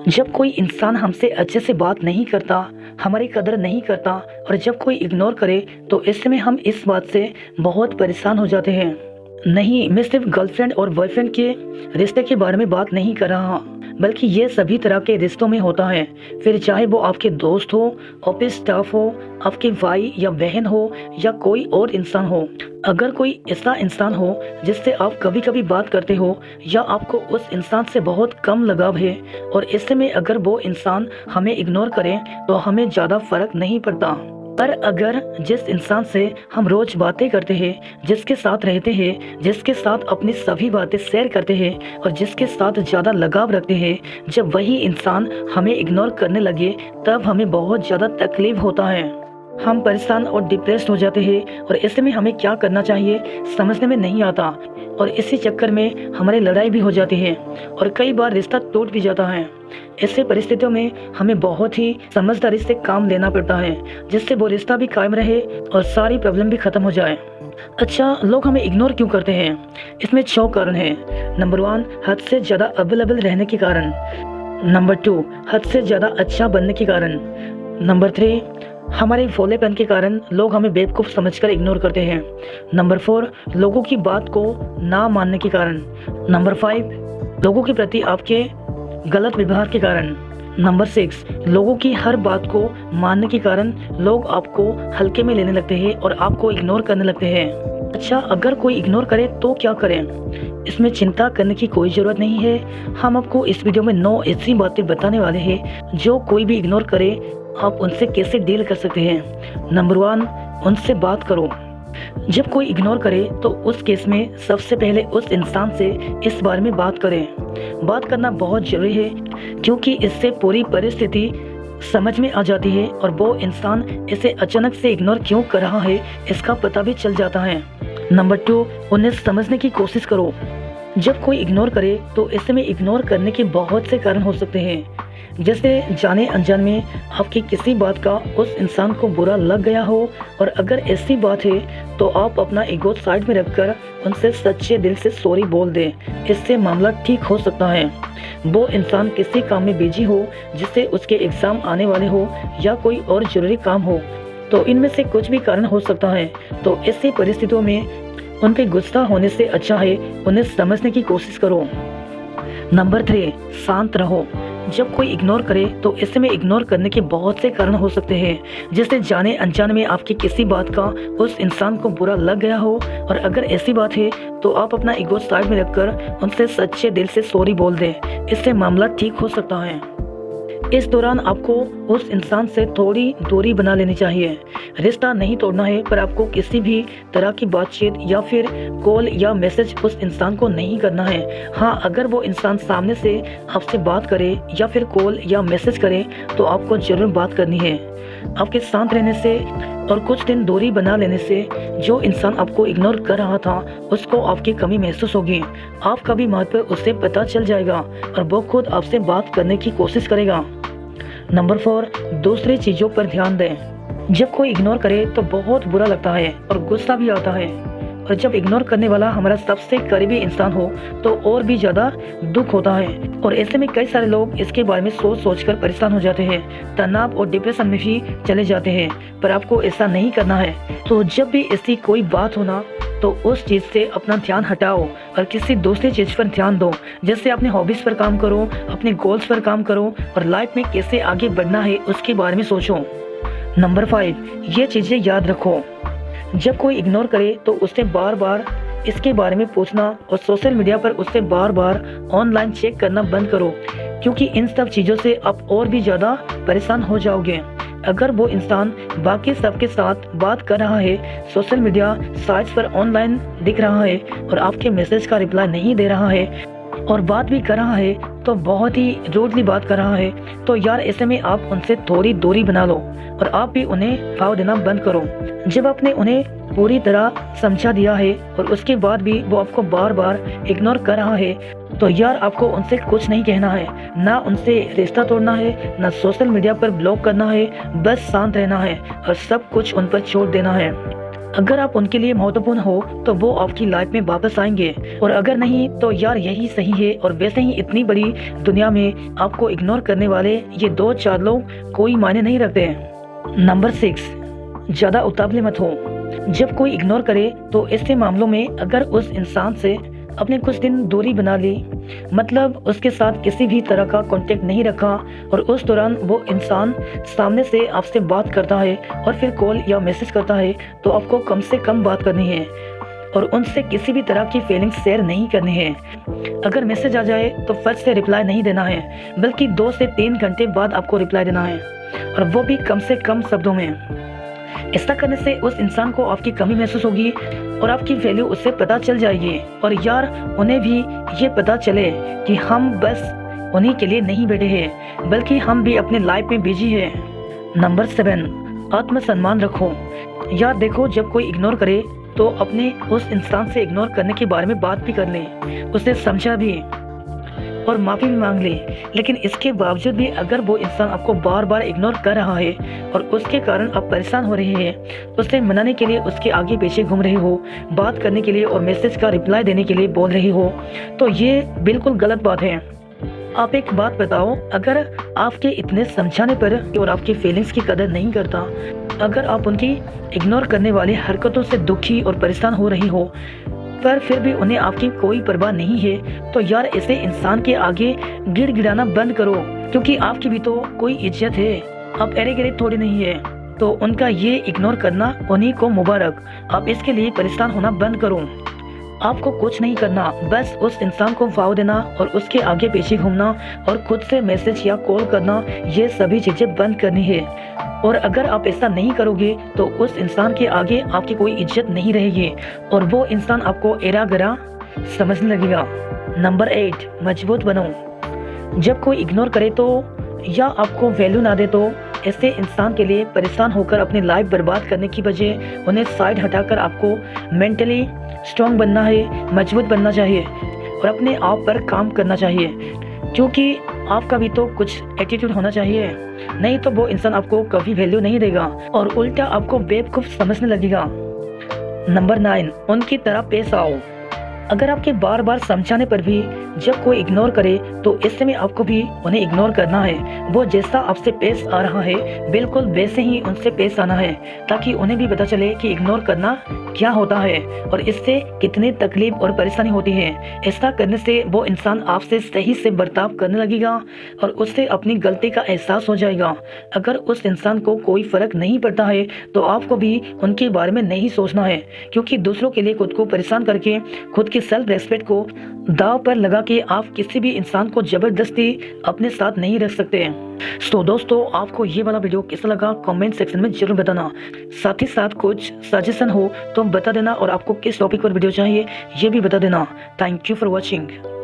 जब कोई इंसान हमसे अच्छे से बात नहीं करता, हमारी कदर नहीं करता और जब कोई इग्नोर करे तो इस समय हम इस बात से बहुत परेशान हो जाते हैं। नहीं, मैं सिर्फ गर्लफ्रेंड और बॉयफ्रेंड के रिश्ते के बारे में बात नहीं कर रहा, बल्कि ये सभी तरह के रिश्तों में होता है। फिर चाहे वो आपके दोस्त हो, ऑफिस स्टाफ हो, आपके भाई या बहन हो या कोई और इंसान हो। अगर कोई ऐसा इंसान हो जिससे आप कभी कभी बात करते हो या आपको उस इंसान से बहुत कम लगाव है और ऐसे में अगर वो इंसान हमें इग्नोर करे तो हमें ज़्यादा फर्क नहीं पड़ता। पर अगर जिस इंसान से हम रोज बातें करते हैं, जिसके साथ रहते हैं, जिसके साथ अपनी सभी बातें शेयर करते हैं और जिसके साथ ज़्यादा लगाव रखते हैं, जब वही इंसान हमें इग्नोर करने लगे तब हमें बहुत ज़्यादा तकलीफ होता है। हम परेशान और डिप्रेस्ड हो जाते हैं और ऐसे में हमें क्या करना चाहिए समझने में नहीं आता और इसी चक्कर में हमारी लड़ाई भी हो जाती है और कई बार रिश्ता टूट भी जाता है। ऐसे परिस्थितियों में हमें बहुत ही समझदारी से काम लेना पड़ता है जिससे वो रिश्ता भी कायम रहे और सारी प्रॉब्लम भी खत्म हो जाए। अच्छा, लोग हमें इग्नोर क्यों करते हैं? इसमें 6 कारण हैं। नंबर 1, हद से ज़्यादा अवेलेबल रहने के कारण। नंबर 2, हद से ज़्यादा अच्छा बनने के कारण। नंबर 3, हमारे भोलेपन के कारण लोग हमें बेवकूफ़ समझकर इग्नोर करते हैं। नंबर 4, लोगों की बात को ना मानने के कारण। नंबर 5, लोगों के प्रति आपके गलत व्यवहार के कारण। नंबर 6, लोगों की हर बात को मानने के कारण लोग आपको हल्के में लेने लगते हैं और आपको इग्नोर करने लगते हैं। अच्छा, अगर कोई इग्नोर करे तो क्या करें? इसमें चिंता करने की कोई ज़रूरत नहीं है। हम आपको इस वीडियो में 9 ऐसी बातें बताने वाले हैं जो कोई भी इग्नोर करे आप उनसे कैसे डील कर सकते हैं। नंबर 1, उनसे बात करो। जब कोई इग्नोर करे तो उस केस में सबसे पहले उस इंसान से इस बारे में बात करें। बात करना बहुत ज़रूरी है क्योंकि इससे पूरी परिस्थिति समझ में आ जाती है और वो इंसान इसे अचानक से इग्नोर क्यों कर रहा है इसका पता भी चल जाता है। नंबर 2, उन्हें समझने की कोशिश करो। जब कोई इग्नोर करे तो ऐसे में इग्नोर करने के बहुत से कारण हो सकते हैं, जैसे जाने अनजान में आपकी किसी बात का उस इंसान को बुरा लग गया हो और अगर ऐसी बात है तो आप अपना ईगो साइड में रखकर उनसे सच्चे दिल से सॉरी बोल दें। इससे मामला ठीक हो सकता है। वो इंसान किसी काम में बिजी हो, जिससे उसके एग्ज़ाम आने वाले हो या कोई और ज़रूरी काम हो, तो इनमें से कुछ भी कारण हो सकता है। तो ऐसी परिस्थितियों में उन पे गुस्सा होने से अच्छा है उन्हें समझने की कोशिश करो। नंबर 3, शांत रहो। जब कोई इग्नोर करे तो ऐसे में इग्नोर करने के बहुत से कारण हो सकते हैं, जैसे जाने अनजाने में आपकी किसी बात का उस इंसान को बुरा लग गया हो और अगर ऐसी बात है तो आप अपना ईगो साइड में रखकर उनसे सच्चे दिल से सॉरी बोल दें। इससे मामला ठीक हो सकता है। इस दौरान आपको उस इंसान से थोड़ी दूरी बना लेनी चाहिए। रिश्ता नहीं तोड़ना है, पर आपको किसी भी तरह की बातचीत या फिर कॉल या मैसेज उस इंसान को नहीं करना है। हाँ, अगर वो इंसान सामने से आपसे बात करे या फिर कॉल या मैसेज करे तो आपको ज़रूर बात करनी है। आपके शांत रहने से और कुछ दिन दूरी बना लेने से जो इंसान आपको इग्नोर कर रहा था उसको आपकी कमी महसूस होगी। आपका भी महत्व उसे पता चल जाएगा और वो खुद आपसे बात करने की कोशिश करेगा। नंबर 4, दूसरी चीज़ों पर ध्यान दें। जब कोई इग्नोर करे तो बहुत बुरा लगता है और गुस्सा भी आता है, और जब इग्नोर करने वाला हमारा सबसे करीबी इंसान हो तो और भी ज़्यादा दुख होता है। और ऐसे में कई सारे लोग इसके बारे में सोच कर परेशान हो जाते हैं, तनाव और डिप्रेशन में भी चले जाते हैं। पर आपको ऐसा नहीं करना है। तो जब भी ऐसी कोई बात हो ना तो उस चीज़ से अपना ध्यान हटाओ और किसी दूसरी चीज़ पर ध्यान दो। जैसे अपने हॉबीज़ पर काम करो, अपने गोल्स पर काम करो और लाइफ में कैसे आगे बढ़ना है उसके बारे में सोचो। नंबर 5, ये चीज़ें याद रखो। जब कोई इग्नोर करे तो उससे बार बार इसके बारे में पूछना और सोशल मीडिया पर उससे बार बार ऑनलाइन चेक करना बंद करो, क्योंकि इन सब चीज़ों से आप और भी ज़्यादा परेशान हो जाओगे। अगर वो इंसान बाकी सबके साथ बात कर रहा है, सोशल मीडिया साइट्स पर ऑनलाइन दिख रहा है और आपके मैसेज का रिप्लाई नहीं दे रहा है और बात भी कर रहा है तो बहुत ही रूडली बात कर रहा है, तो यार ऐसे में आप उनसे थोड़ी दूरी बना लो और आप भी उन्हें भाव देना बंद करो। जब आपने उन्हें पूरी तरह समझा दिया है और उसके बाद भी वो आपको बार बार इग्नोर कर रहा है तो यार आपको उनसे कुछ नहीं कहना है, ना उनसे रिश्ता तोड़ना है, ना सोशल मीडिया पर ब्लॉक करना है। बस शांत रहना है और सब कुछ उन पर छोड़ देना है। अगर आप उनके लिए महत्वपूर्ण हो तो वो आपकी लाइफ में वापस आएंगे, और अगर नहीं तो यार यही सही है। और वैसे ही इतनी बड़ी दुनिया में आपको इग्नोर करने वाले ये 2-4 लोग कोई मायने नहीं रखते। नंबर 6, ज़्यादा उतावले मत हो। जब कोई इग्नोर करे तो ऐसे मामलों में अगर उस इंसान से अपने कुछ दिन दूरी बना ली, मतलब उसके साथ किसी भी तरह का कांटेक्ट नहीं रखा, और उस दौरान वो इंसान सामने से आपसे बात करता है और फिर कॉल या मैसेज करता है, तो आपको कम से कम बात करनी है और उनसे किसी भी तरह की फीलिंग्स शेयर नहीं करनी है। अगर मैसेज आ जाए तो फट से रिप्लाई नहीं देना है, बल्कि 2 से 3 घंटे बाद आपको रिप्लाई देना है, और वो भी कम से कम शब्दों में। ऐसा करने से उस इंसान को आपकी कमी महसूस होगी और आपकी वैल्यू उससे पता चल जाएगी, और यार उन्हें भी ये पता चले कि हम बस उन्हीं के लिए नहीं बैठे हैं, बल्कि हम भी अपने लाइफ में बिजी हैं। नंबर 7, आत्मसम्मान रखो। यार देखो, जब कोई इग्नोर करे तो अपने उस इंसान से इग्नोर करने के बारे में बात भी कर लें, उसे समझा भी और माफ़ी भी मांग ले। लेकिन इसके बावजूद भी अगर वो इंसान आपको बार बार इग्नोर कर रहा है और उसके कारण आप परेशान हो रहे हैं, उसे मनाने के लिए उसके आगे पीछे घूम रहे हो, बात करने के लिए और मैसेज का रिप्लाई देने के लिए बोल रहे हो, तो ये बिल्कुल गलत बात है। आप एक बात बताओ, अगर आपके इतने समझाने पर और आपकी फीलिंग्स की कदर नहीं करता, अगर आप उनकी इग्नोर करने वाली हरकतों से दुखी और परेशान हो रही हो, पर फिर भी उन्हें आपकी कोई परवाह नहीं है, तो यार ऐसे इंसान के आगे गिड़गिड़ाना बंद करो, क्योंकि आपकी भी तो कोई इज्जत है, आप अरे गरे थोड़ी नहीं है। तो उनका ये इग्नोर करना उन्हीं को मुबारक। आप इसके लिए परेशान होना बंद करो। आपको कुछ नहीं करना, बस उस इंसान को वाव देना और उसके आगे पीछे घूमना और खुद से मैसेज या कॉल करना, ये सभी चीज़ें बंद करनी है। और अगर आप ऐसा नहीं करोगे तो उस इंसान के आगे आपकी कोई इज्जत नहीं रहेगी और वो इंसान आपको एरा गरा समझने लगेगा। नंबर 8, मजबूत बनो। जब कोई इग्नोर करे तो या आपको वैल्यू ना दे, तो ऐसे इंसान के लिए परेशान होकर अपनी लाइफ बर्बाद करने की बजाय उन्हें साइड हटाकर आपको मेंटली स्ट्रांग बनना है, मजबूत बनना चाहिए और अपने आप पर काम करना चाहिए, क्योंकि आपका भी तो कुछ एटीट्यूड होना चाहिए। नहीं तो वो इंसान आपको कभी वैल्यू नहीं देगा और उल्टा आपको बेवकूफ़ समझने लगेगा। नंबर 9, उनकी तरह पेश आओ। अगर आपके बार बार समझाने पर भी जब कोई इग्नोर करे तो इस समय आपको भी उन्हें इग्नोर करना है। वो जैसा आपसे पेश आ रहा है बिल्कुल वैसे ही उनसे पेश आना है, ताकि उन्हें भी पता चले कि इग्नोर करना क्या होता है और इससे कितनी तकलीफ और परेशानी होती है। ऐसा करने से वो इंसान आपसे सही से बर्ताव करने लगेगा और उससे अपनी गलती का एहसास हो जाएगा। अगर उस इंसान को कोई फ़र्क नहीं पड़ता है तो आपको भी उनके बारे में नहीं सोचना है, क्योंकि दूसरों के लिए खुद को परेशान करके खुद की सेल्फ रेस्पेक्ट को दांव पर लगा के आप किसी भी इंसान को जबरदस्ती अपने साथ नहीं रख सकते। तो दोस्तों, आपको ये वाला वीडियो कैसा लगा कमेंट सेक्शन में जरूर बताना। साथ ही साथ कुछ सजेशन हो तो बता देना और आपको किस टॉपिक पर वीडियो चाहिए ये भी बता देना। Thank you for watching.